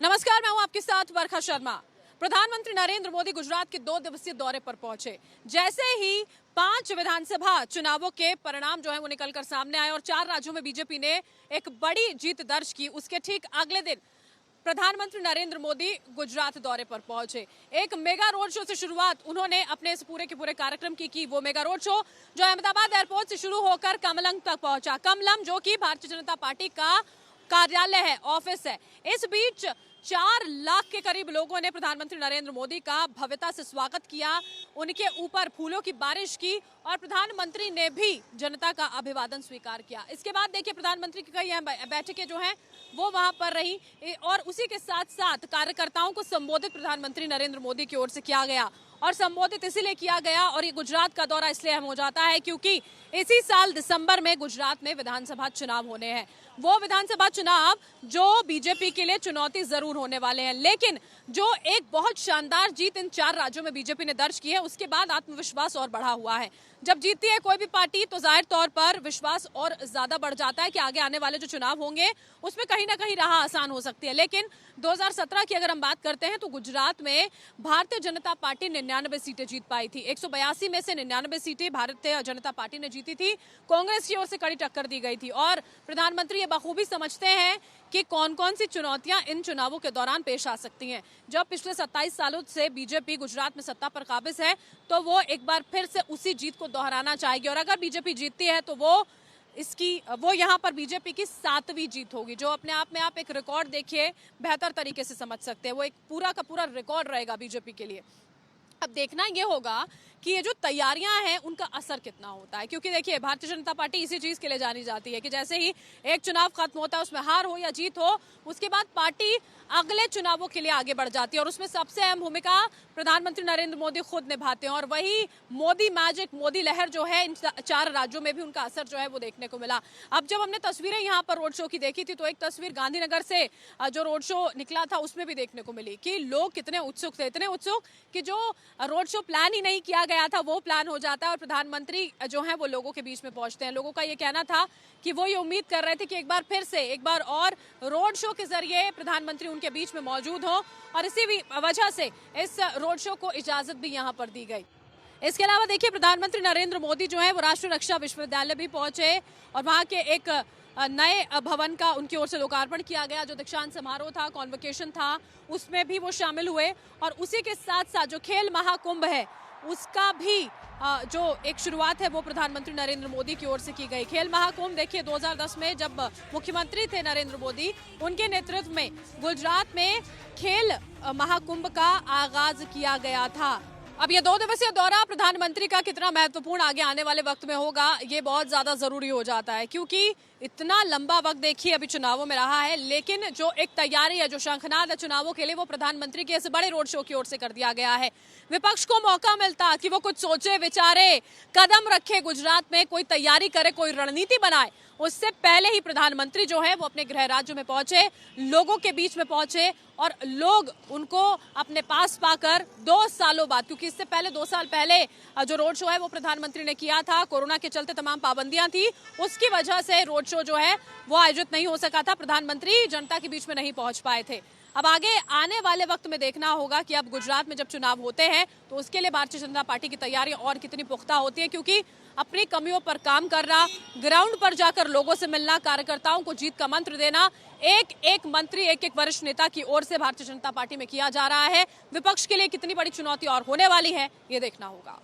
नमस्कार, मैं हूं आपके साथ वर्षा शर्मा। प्रधानमंत्री नरेंद्र मोदी गुजरात के 2 दिवसीय दौरे पर पहुंचे। जैसे ही 5 विधानसभा चुनावों के परिणाम जो है वो निकलकर सामने आए और 4 राज्यों में बीजेपी ने एक बड़ी जीत दर्ज की, उसके ठीक अगले दिन प्रधानमंत्री नरेंद्र मोदी गुजरात दौरे पर पहुंचे। एक मेगा रोड शो से शुरुआत उन्होंने अपने इस पूरे के पूरे कार्यक्रम की। वो मेगा रोड शो जो अहमदाबाद एयरपोर्ट से शुरू होकर कमलम तक पहुंचा। कमलम जो कि भारतीय जनता पार्टी का कार्यालय है, ऑफिस है। इस बीच 4 लाख के करीब लोगों ने प्रधानमंत्री नरेंद्र मोदी का भव्यता से स्वागत किया, उनके ऊपर फूलों की बारिश की और प्रधानमंत्री ने भी जनता का अभिवादन स्वीकार किया। इसके बाद देखिए प्रधानमंत्री की कई बैठकें जो हैं वो वहां पर रही और उसी के साथ साथ कार्यकर्ताओं को संबोधित प्रधानमंत्री नरेंद्र मोदी की ओर से किया गया। और संबोधित इसीलिए किया गया और ये गुजरात का दौरा इसलिए अहम हो जाता है क्योंकि इसी साल दिसंबर में गुजरात में विधानसभा चुनाव होने हैं। वो विधानसभा चुनाव जो बीजेपी के लिए चुनौती जरूर होने वाले हैं, लेकिन जो एक बहुत शानदार जीत इन 4 राज्यों में बीजेपी ने दर्ज की है, उसके बाद आत्मविश्वास और बढ़ा हुआ है। जब जीतती है कोई भी पार्टी तो जाहिर तौर पर विश्वास और ज्यादा बढ़ जाता है कि आगे आने वाले जो चुनाव होंगे उसमें कहीं ना कहीं राह आसान हो सकती है। लेकिन 2017 की अगर हम बात करते हैं तो गुजरात में भारतीय जनता पार्टी 99 सीटें जीत पाई थी। 182 में से 99 सीटें भारतीय जनता पार्टी ने जीती थी। कांग्रेस की ओर से कड़ी टक्कर दी गई थी और प्रधानमंत्री ये बखूबी समझते हैं कि कौन कौन सी चुनौतियां इन चुनावों के दौरान पेश आ सकती हैं। जब पिछले 27 सालों से बीजेपी गुजरात में सत्ता पर काबिज है तो वो एक बार फिर से उसी जीत को दोहराना चाहेगी और अगर बीजेपी जीतती है तो वो यहाँ पर बीजेपी की 7वीं जीत होगी, जो अपने आप में आप एक रिकॉर्ड देखिए बेहतर तरीके से समझ सकते हैं। वो एक पूरा का पूरा रिकॉर्ड रहेगा बीजेपी के लिए। अब देखना ये होगा कि ये जो तैयारियां हैं उनका असर कितना होता है, क्योंकि देखिए भारतीय जनता पार्टी इसी चीज के लिए जानी जाती है कि जैसे ही एक चुनाव खत्म होता है उसमें हार हो या जीत हो, उसके बाद पार्टी अगले चुनावों के लिए आगे बढ़ जाती है और उसमें सबसे अहम भूमिका प्रधानमंत्री नरेंद्र मोदी खुद निभाते हैं। और वही मोदी मैजिक, मोदी लहर जो है इन 4 राज्यों में भी उनका असर जो है वो देखने को मिला। अब जब हमने तस्वीरें यहाँ पर रोड शो की देखी थी तो एक तस्वीर गांधीनगर से जो रोड शो निकला था उसमें भी देखने को मिली कि लोग कितने उत्सुक थे, इतने उत्सुक कि जो रोड शो प्लान ही नहीं किया गया था वो प्लान हो जाता है और प्रधानमंत्री जो है वो लोगों के बीच में पहुंचते हैं। लोगों का ये कहना था कि वो ये उम्मीद कर रहे थे कि एक बार और रोड शो के जरिए प्रधानमंत्री उनके बीच में मौजूद हो और इसी वजह से इस रोड शो को इजाजत भी यहां पर दी गई। इसके अलावा देखिए प्रधानमंत्री नरेंद्र मोदी जो है वो राष्ट्रीय रक्षा विश्वविद्यालय भी पहुंचे और वहां के एक नए भवन का उनकी ओर से लोकार्पण किया गया। जो दीक्षांत समारोह था, कॉन्वोकेशन था, उसमें भी वो शामिल हुए और उसी के साथ साथ जो खेल महाकुंभ है उसका भी जो एक शुरुआत है वो प्रधानमंत्री नरेंद्र मोदी की ओर से की गई। खेल महाकुंभ देखिए 2010 में जब मुख्यमंत्री थे नरेंद्र मोदी, उनके नेतृत्व में गुजरात में खेल महाकुंभ का आगाज किया गया था। अब ये 2 दिवसीय दौरा प्रधानमंत्री का कितना महत्वपूर्ण आगे आने वाले वक्त में होगा ये बहुत ज्यादा जरूरी हो जाता है, क्योंकि इतना लंबा वक्त देखिए अभी चुनावों में रहा है, लेकिन जो एक तैयारी है, जो शंखनाद है चुनावों के लिए, वो प्रधानमंत्री के इस बड़े रोड शो की ओर से कर दिया गया है। विपक्ष को मौका मिलता कि वो कुछ सोचे विचारे, कदम रखे, गुजरात में कोई तैयारी करे, कोई रणनीति बनाए, उससे पहले ही प्रधानमंत्री जो है वो अपने गृह राज्य में पहुंचे, लोगों के बीच में पहुंचे और लोग उनको अपने पास पाकर 2 सालों बाद, क्योंकि इससे पहले 2 साल पहले जो रोड शो है वो प्रधानमंत्री ने किया था, कोरोना के चलते तमाम पाबंदियां थी, उसकी वजह से रोड शो जो है वो आयोजित नहीं हो सका था, प्रधानमंत्री जनता के बीच में नहीं पहुंच पाए थे। अब आगे आने वाले वक्त में देखना होगा कि अब गुजरात में जब चुनाव होते हैं तो उसके लिए भारतीय जनता पार्टी की तैयारी और कितनी पुख्ता होती है, क्योंकि अपनी कमियों पर काम करना, ग्राउंड पर जाकर लोगों से मिलना, कार्यकर्ताओं को जीत का मंत्र देना, एक एक मंत्री, एक एक वरिष्ठ नेता की ओर से भारतीय जनता पार्टी में किया जा रहा है। विपक्ष के लिए कितनी बड़ी चुनौती और होने वाली है ये देखना होगा।